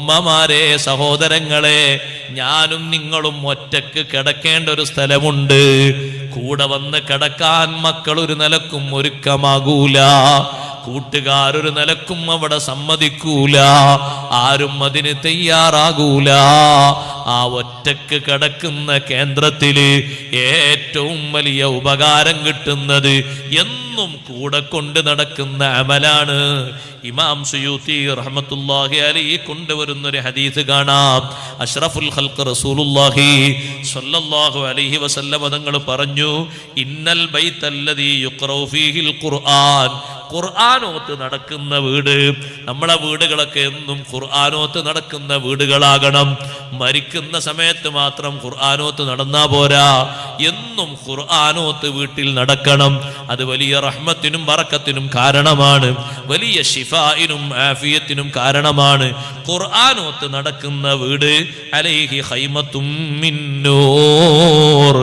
ഉമ്മമാരെ, സഹോദരങ്ങളെ, ഞാനും നിങ്ങളും ഒറ്റക്ക് കിടക്കേണ്ട ഒരു സ്ഥലമുണ്ട്. കൂടെ വന്ന് കിടക്കാൻ മക്കൾ ഒരു നിലക്കും ഒരുക്കമാകൂല, കൂട്ടുകാരൊരു നിലക്കും അവിടെ സമ്മതിക്കൂല, ആരും അതിന് തയ്യാറാകൂല. ആ ഒറ്റക്ക് കിടക്കുന്ന കേന്ദ്രത്തില് ഏറ്റവും വലിയ ഉപകാരം കിട്ടുന്നത് എന്നും കൂടെ കൊണ്ട് നടക്കുന്ന അമലാണ്. ഇമാം സുയൂത്തി റഹ്മത്തുള്ളാഹി അലൈഹി കൊണ്ടുവരുന്ന ഒരു ഹദീസ് കാണാം. അഷ്റഫുൽ ഖൽഖ് റസൂലുള്ളാഹി സ്വല്ലല്ലാഹു അലൈഹി വസല്ലം തങ്ങൾ പറഞ്ഞു, ഇന്നൽ ബൈത്തല്ലദീ യുഖറഉ ഫീഹിൽ ഖുർആൻ, ഖുർആനോത്ത് നടക്കുന്ന വീട്. നമ്മളെ വീടുകളൊക്കെ എന്നും ഖുർആനോത്ത് നടക്കുന്ന വീടുകളാകണം. മരിക്കുന്ന സമയത്ത് മാത്രം ഖുർആനോത്ത് നടന്നാ പോരാ, എന്നും ഖുർആനോത്ത് വീട്ടിൽ നടക്കണം. അത് വലിയ റഹ്മത്തിനും ബറക്കത്തിനും കാരണമാണ്, വലിയ ശിഫാഇനും ആഫിയത്തിനും കാരണമാണ്. ഖുർആനോത്ത് നടക്കുന്ന വീട് അലൈഹി ഖൈമത്തും മിൻ നൂർ,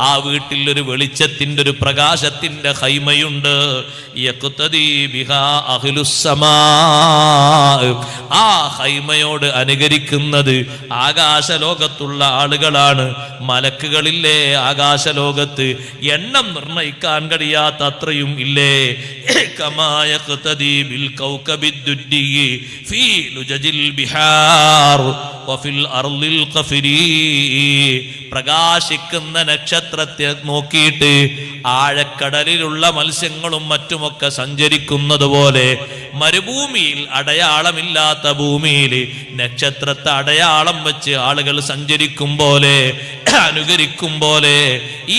ആ വീട്ടിൽ ഒരു വെളിച്ചത്തിന്റെ, ഒരു പ്രകാശത്തിന്റെ ഖൈമയുണ്ട്. യഖ്തദി ബിഹാ അഹ്ലുസ്സമാ, ആ ഖൈമയോട് അനുകരിക്കുന്നത് ആകാശലോകത്തുള്ള ആളുകളാണ്. മലക്കുകളില്ലേ ആകാശലോകത്ത്, എണ്ണം നിർണയിക്കാൻ കഴിയാത്ത അത്രയും ഇല്ലേ. കമാ യഖ്തദി ബിൽ കൗകബിദ്ദുദ്ദി ഫീ ലുജജിൽ ബിഹാർ വഫിൽ അർളിൽ ഖഫരി, പ്രകാശിക്കുന്ന നക്ഷത്രത്തെ നോക്കിയിട്ട് ആഴക്കടലിലുള്ള മത്സ്യങ്ങളും മറ്റുമൊക്കെ സഞ്ചരിക്കുന്നത് പോലെ മരുഭൂമിയിൽ അടയാളമില്ലാത്ത ഭൂമിയിൽ നക്ഷത്രത്തെ അടയാളം വെച്ച് ആളുകൾ സഞ്ചരിക്കും പോലെ, അനുകരിക്കും പോലെ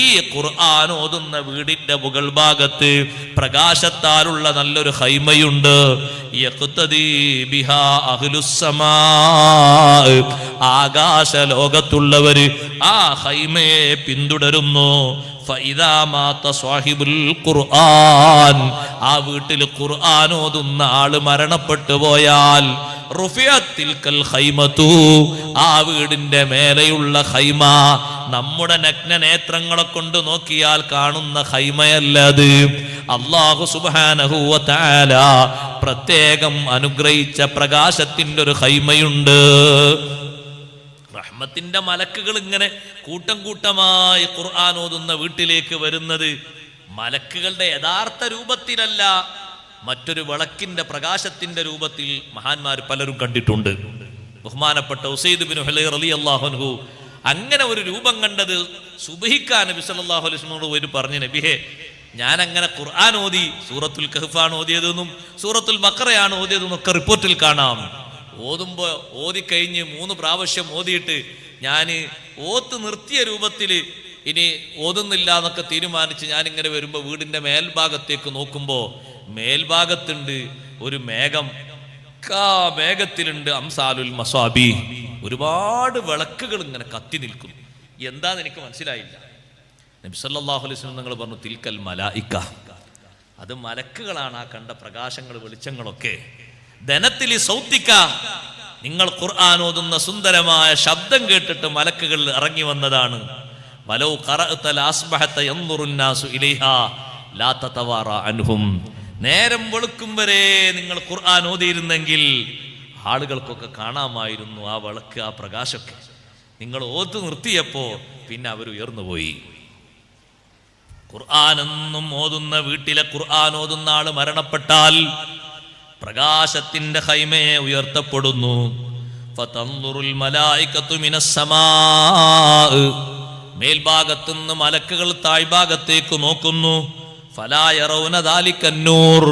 ഈ ഖുർആൻ ഓതുന്ന വീടിന്റെ മുകൾ ഭാഗത്ത് പ്രകാശത്താലുള്ള നല്ലൊരു ഖൈമയുണ്ട്. യഖ്തദി ബിഹാ അഹ്ലുസ്സമാ, ആകാശ ലോകത്തുള്ളവര് ആ ഖൈമയെ പിന്തുടരുന്നു. ഫഇദാ മാത സ്വാഹിബുൽ ഖുർആൻ, ആ വീട്ടിൽ ഖുർആൻ ഓതുന്ന ആള് മരണപ്പെട്ടു പോയാൽ റുഫിയത്തിൽക്കൽ ഖൈമതു, ആ വീടിന്റെ മേലെയുള്ള ഖൈമ നമ്മുടെ നഗ്ന നേത്രങ്ങളെ കൊണ്ട് നോക്കിയാൽ കാണുന്ന ഖൈമയല്ലത്. അല്ലാഹു സുബ്ഹാനഹു വ തആല പ്രത്യേകം അനുഗ്രഹിച്ച പ്രകാശത്തിന്റെ ഒരു ഖൈമയുണ്ട്. റഹ്മത്തിന്റെ മലക്കുകൾ ഇങ്ങനെ കൂട്ടം കൂട്ടമായി ഖുർആൻ ഓതുന്ന വീട്ടിലേക്ക് വരുന്നത് മലക്കുകളുടെ യഥാർത്ഥ രൂപത്തിലല്ല, മറ്റൊരു വിളക്കിന്റെ പ്രകാശത്തിന്റെ രൂപത്തിൽ മഹാന്മാർ പലരും കണ്ടിട്ടുണ്ട്. ബഹുമാനപ്പെട്ട ഉസൈദ് ബിൻ ഹുലൈർ റളിയല്ലാഹു അൻഹു അങ്ങനെ ഒരു രൂപം കണ്ടത് സുബ്ഹിക്കാൻ നബി സല്ലല്ലാഹു അലൈഹി വസല്ലം ഒരു പറഞ്ഞു, നബിയേ, ഞാൻ അങ്ങനെ ഖുർആൻ ഓതി, സൂറത്തുൽ കഹ്ഫാണ് ഓതിയതെന്നും സൂറത്തുൽ ബഖറയാണ് ഓതിയതെന്നും ഒക്കെ റിപ്പോർട്ടിൽ കാണാം. ഓതുമ്പോ ഓതിക്കഴിഞ്ഞ് 3 പ്രാവശ്യം ഓതിയിട്ട് ഞാൻ ഓത്ത് നിർത്തിയ രൂപത്തിൽ ഇനി ഓതുന്നില്ല എന്നൊക്കെ തീരുമാനിച്ച് ഞാനിങ്ങനെ വരുമ്പോൾ വീടിന്റെ മേൽഭാഗത്തേക്ക് നോക്കുമ്പോൾ മേൽഭാഗത്തുണ്ട് ഒരു മേഘം, മേഘത്തിലുണ്ട് അംസാലുൽ മസാബി, ഒരുപാട് വിളക്കുകൾ ഇങ്ങനെ കത്തി നിൽക്കുന്നു. എന്താന്ന് എനിക്ക് മനസ്സിലായില്ല. നബി സല്ലല്ലാഹു അലൈഹി വസല്ലം നിങ്ങൾ പറഞ്ഞു, തിൽക്കൽ മലായിക, അത് മലക്കുകളാണ് ആ കണ്ട പ്രകാശങ്ങൾ വെളിച്ചങ്ങളൊക്കെ. ധനത്തിലി സൗത്തിക്ക, നിങ്ങൾ ഖുർആൻ ഓതുന്ന സുന്ദരമായ ശബ്ദം കേട്ടിട്ട് മലക്കുകൾ ഇറങ്ങി വന്നതാണ്. വലൗ ഖറഅത ലഅസ്ബഹത യൻദുറുൻ നാസു ഇലൈഹാ ലാ തതവാറ അൻഹും, നേരം വെളുക്കും വരെ നിങ്ങൾ ഖുർആൻ ഓതിയിരുന്നെങ്കിൽ ആളുകൾക്കൊക്കെ കാണാമായിരുന്നു ആ വിളക്ക്, ആ പ്രകാശമൊക്കെ. നിങ്ങൾ ഓത്ത് നിർത്തിയപ്പോ പിന്നെ അവർ ഉയർന്നുപോയി. ഖുർആൻ എന്നും ഓതുന്ന വീട്ടിലെ ഖുർആൻ ഓതുന്ന ആള് മരണപ്പെട്ടാൽ പ്രകാശത്തിന്റെ ഖൈമയെ ഉയർത്തപ്പെടുന്നു. ഫതൻദുറുൽ മലായികതു മിനസ്സമാ, മേൽഭാഗത്തുനിന്ന് മലക്കുകൾ താഴ്ഭാഗത്തേക്ക് നോക്കുന്നു. ഫലാ യറൗന ദാലികൻ നൂർ,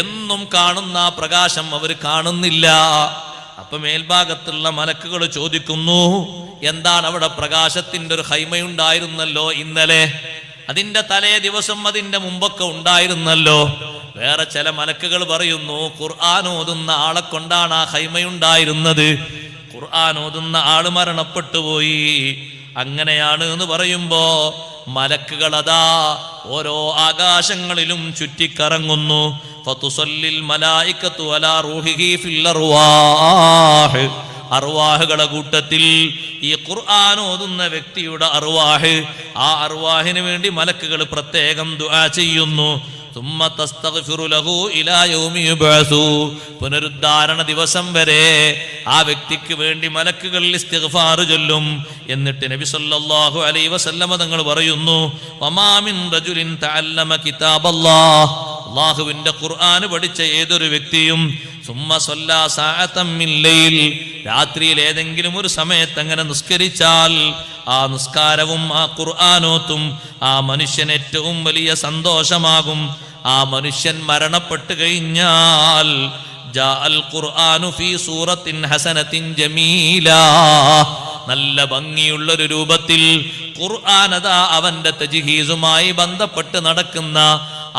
എന്നും കാണുന്ന ആ പ്രകാശം അവർ കാണുന്നില്ല. അപ്പൊ മേൽഭാഗത്തുള്ള മലക്കുകൾ ചോദിക്കുന്നു, എന്താണ് അവിടെ പ്രകാശത്തിന്റെ ഒരു ഖൈമയുണ്ടായിരുന്നല്ലോ ഇന്നലെ, അതിന്റെ തലേ ദിവസം അതിന്റെ മുമ്പൊക്കെ ഉണ്ടായിരുന്നല്ലോ. വേറെ ചില മലക്കുകൾ പറയുന്നു, ഖുർആൻ ഓതുന്ന ആളെ കൊണ്ടാണ് ആ ഖൈമയുണ്ടായിരുന്നത്, ഖുർആൻ ഓതുന്ന ആള് മരണപ്പെട്ടു പോയി. അങ്ങനെയാണ് എന്ന് പറയുമ്പോ മലക്കുകൾ അതാ ഓരോ ആകാശങ്ങളിലും ചുറ്റിക്കറങ്ങുന്നു. ഫതുസല്ലിൽ മലായികതു അലാ റൂഹിഹി ഫിൽ അർവാഹ്, അർവാഹുകളുടെ കൂട്ടത്തിൽ ഈ ഖുർആൻ ഓതുന്ന വ്യക്തിയുടെ അർവാഹ്, ആ അർവാഹിന് വേണ്ടി മലക്കുകൾ പ്രത്യേകം ദുആ ചെയ്യുന്നു. ثم تستغفر له إلى يوم يبعث പുനരുദ്ധാരണ ദിവസം വരെ ആ വ്യക്തിക്ക് വേണ്ടി മലക്കുകൾ ഇസ്തിഗ്ഫാർ ചൊല്ലും. എന്നിട്ട് നബി സല്ലല്ലാഹു അലൈഹി വസല്ലമ തങ്ങൾ പറയുന്നു, വമാ മിൻ റജുലിൻ തഅല്ലമ കിതാബല്ലാഹ്, അല്ലാഹുവിന്റെ ഖുർആൻ പഠിച്ച ഏതൊരു വ്യക്തിയും സുമ്മ സല്ലാ സഅതൻ മിൻ ലൈൽ, രാത്രിയിൽ ഏതെങ്കിലും ഒരു സമയത്ത് അങ്ങനെ നിസ്കരിച്ചാൽ ആ നിസ്കാരവും ആ ഖുർആനോത്തും ആ മനുഷ്യൻ ഏറ്റവും വലിയ സന്തോഷമാകും. ആ മനുഷ്യൻ മരണപ്പെട്ടു കഴിഞ്ഞാൽ ജാഅൽ ഖുർആനു ഫീ സൂറത്തിൻ ഹസനത്തിൻ ജമീലാ, നല്ല ഭംഗിയുള്ളൊരു രൂപത്തിൽ ഖുർആൻ അതാ അവന്റെ തജ്ഹീസുമായി ബന്ധപ്പെട്ട് നടക്കുന്ന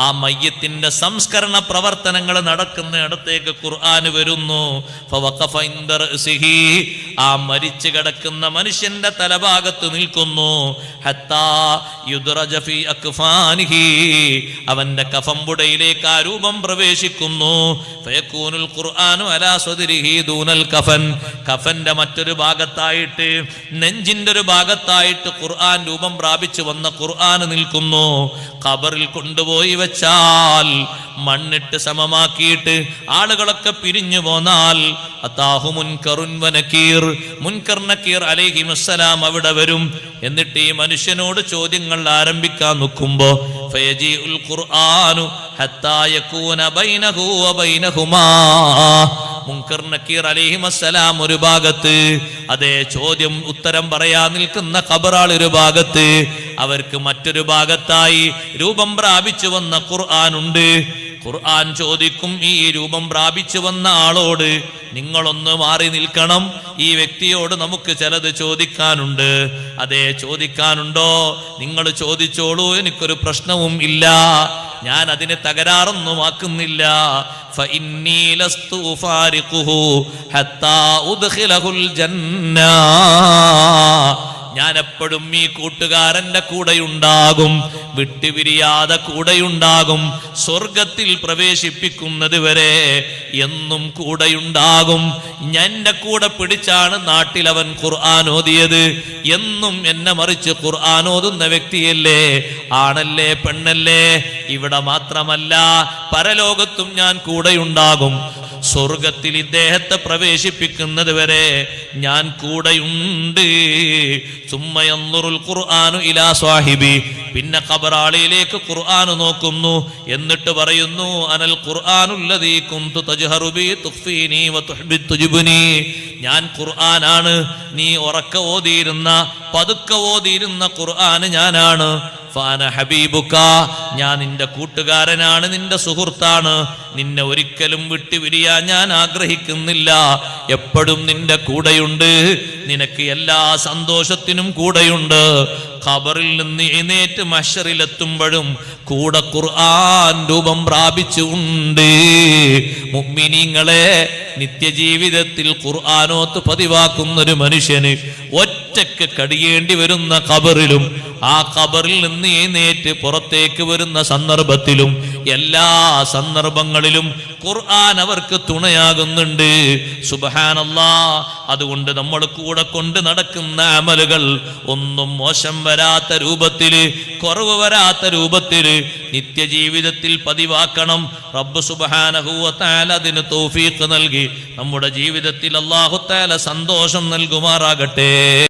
ആ മയ്യത്തിന്റെ സംസ്കരണ പ്രവർത്തനങ്ങൾ നടക്കുന്നിടത്തേക്ക് ഖുർആൻ വരുന്നു. ഫവഖഫ ഇൻദ റഅസിഹി, ആ മരിച്ചു കിടക്കുന്ന മനുഷ്യന്റെ തലഭാഗത്ത് നിൽക്കുന്നു. ഹത്താ യുദ്റജ ഫീ അക്ഫാനിഹി, അവന്റെ കഫംബുടയിലേക്ക് ആ രൂപം പ്രവേശിക്കുന്നു. ഫയകൂനുൽ ഖുർആനു അലാ സദ്രിഹി ദൂനൽ കഫൻ, കഫന്റെ മറ്റൊരു ഭാഗത്തായിട്ട്, നെഞ്ചിന്റെ ഒരു ഭാഗത്തായിട്ട് ഖുർആൻ രൂപം പ്രാപിച്ചു വന്ന ഖുർആൻ നിൽക്കുന്നു. ഖബറിൽ കൊണ്ടുപോയി വെച്ചാൽ, മണ്ണിട്ട് സമമാക്കിയിട്ട് ആളുകളൊക്കെ പിരിഞ്ഞു പോന്നാൽ അതാഹു മുൻകറുൻ വനകീർ, മുൻകർ നകീർ അലൈഹിമുസ്സലാം അവിടെ വരും. എന്നിട്ട് ഈ മനുഷ്യനോട് ചോദ്യങ്ങൾ ആരംഭിക്കാൻ നോക്കുമ്പോ ഫയജീഉൽ ഖുർആനു ഹത്താ യകൂന ബൈനഹു വബൈനഹുമാ, മുൻകർ നകീർ അലൈഹിമുസ്സലാം ഒരു ഭാഗത്ത്, അതേ ചോദ്യം ഉത്തരം പറയാൻ നിൽക്കുന്ന ഖബറാൾ ഒരു ഭാഗത്ത്, അവർക്ക് മറ്റൊരു ഭാഗത്തായി രൂപം പ്രാപിച്ചു വന്ന ഖുർആൻ ഉണ്ട്. ഖുർആൻ ചോദിക്കും ഈ രൂപം പ്രാപിച്ചു വന്ന ആളോട്, നിങ്ങളൊന്ന് മാറി നിൽക്കണം, ഈ വ്യക്തിയോട് നമുക്ക് ചിലത് ചോദിക്കാനുണ്ട്. അതേ ചോദിക്കാനുണ്ടോ? നിങ്ങൾ ചോദിച്ചോളൂ, എനിക്കൊരു പ്രശ്നവും ഇല്ല, ഞാൻ അതിന് തകരാറൊന്നും ആക്കുന്നില്ല. ഫഇന്നീ ലസ്തു ഉഫാരിഖുഹു ഹത്താ ഉദ്ഖിലഹുൽ ജന്ന, ഞാൻ എപ്പോഴും ഈ കൂട്ടുകാരന്റെ കൂടെയുണ്ടാകും, വിട്ടുപിരിയാതെ കൂടെയുണ്ടാകും, സ്വർഗത്തിൽ പ്രവേശിപ്പിക്കുന്നത് വരെ എന്നും കൂടെയുണ്ടാകും. എന്റെ കൂടെ പിടിച്ചാണ് നാട്ടിൽ അവൻ ഖുർആൻ ഓതിയത്, എന്നും എന്നെ മറിച്ച് ഖുർആൻ ഓതുന്ന വ്യക്തിയല്ലേ, ആണല്ലേ പെണ്ണല്ലേ, ഇവിടെ മാത്രമല്ല പരലോകത്തും ഞാൻ കൂടെയുണ്ടാകും. സ്വർഗത്തിൽ ഇദ്ദേഹത്തെ പ്രവേശിപ്പിക്കുന്നത് വരെ ഞാൻ കൂടെയുണ്ട്. സുമ്മയൻദുറുൽ ഖുർആനു ഇലാ സ്വാഹിബി, പിന്നെ ഖബറാളിയിലേക്ക് ഖുർആൻ നോക്കുന്നു. എന്നിട്ട് പറയുന്നു, അനൽ ഖുർആനുല്ലദീ കുന്തു തജ്ഹറു ബി തുഖ്ഫീനി വതുഹ്ബി തുജ്ബുനി, ഞാൻ ഖുർആനാണ്, നീ ഉറക്കെ ഓതിയിരുന്ന പതുക്കെ ഓതിയിരുന്ന ഖുർആൻ ഞാനാണ്. ഫാന ഹബീബുക, ഞാൻ നിന്റെ കൂട്ടുകാരനാണ്, നിന്റെ സുഹൃത്താണ്, നിന്നെ ഒരിക്കലും വിട്ടുപിരിയാൻ ഞാൻ ആഗ്രഹിക്കുന്നില്ല, എപ്പോഴും നിന്റെ കൂടെയുണ്ട്, നിനക്ക് എല്ലാ സന്തോഷത്തിനും കൂടെയുണ്ട്. ഖബറിൽ നിന്ന് എഴുന്നേറ്റ് മഹ്ശറിലെത്തുമ്പോഴും കൂടെ ഖുർആൻ രൂപം പ്രാപിച്ചുണ്ട്. മുഅ്മിനീങ്ങളെ, നിത്യജീവിതത്തിൽ ഖുർആനോത്ത് പതിവാക്കുന്നൊരു മനുഷ്യന് ഒറ്റക്ക് കഴിയേണ്ടി വരുന്ന ഖബറിലും ആ ഖബറിൽ നിന്ന് എഴുന്നേറ്റ് പുറത്തേക്ക് വരുന്ന സന്ദർഭത്തിലും എല്ലാ സന്ദർഭങ്ങളിലും ഖുർആൻ അവർക്ക് തുണയാകുന്നുണ്ട്. സുബ്ഹാനല്ലാഹ്. അതുകൊണ്ട് നമ്മൾ കൂടെ കൊണ്ട് നടക്കുന്ന അമലുകൾ ഒന്നും മോശം വരാത്ത രൂപത്തില്, കുറവ് വരാത്ത രൂപത്തില് നിത്യജീവിതത്തിൽ പതിവാക്കണം. റബ്ബ് സുബ്ഹാനഹു വ തആല അതിന് തൗഫീഖ് നൽകി നമ്മുടെ ജീവിതത്തിൽ അല്ലാഹു തആല സന്തോഷം നൽകുമാറാകട്ടെ.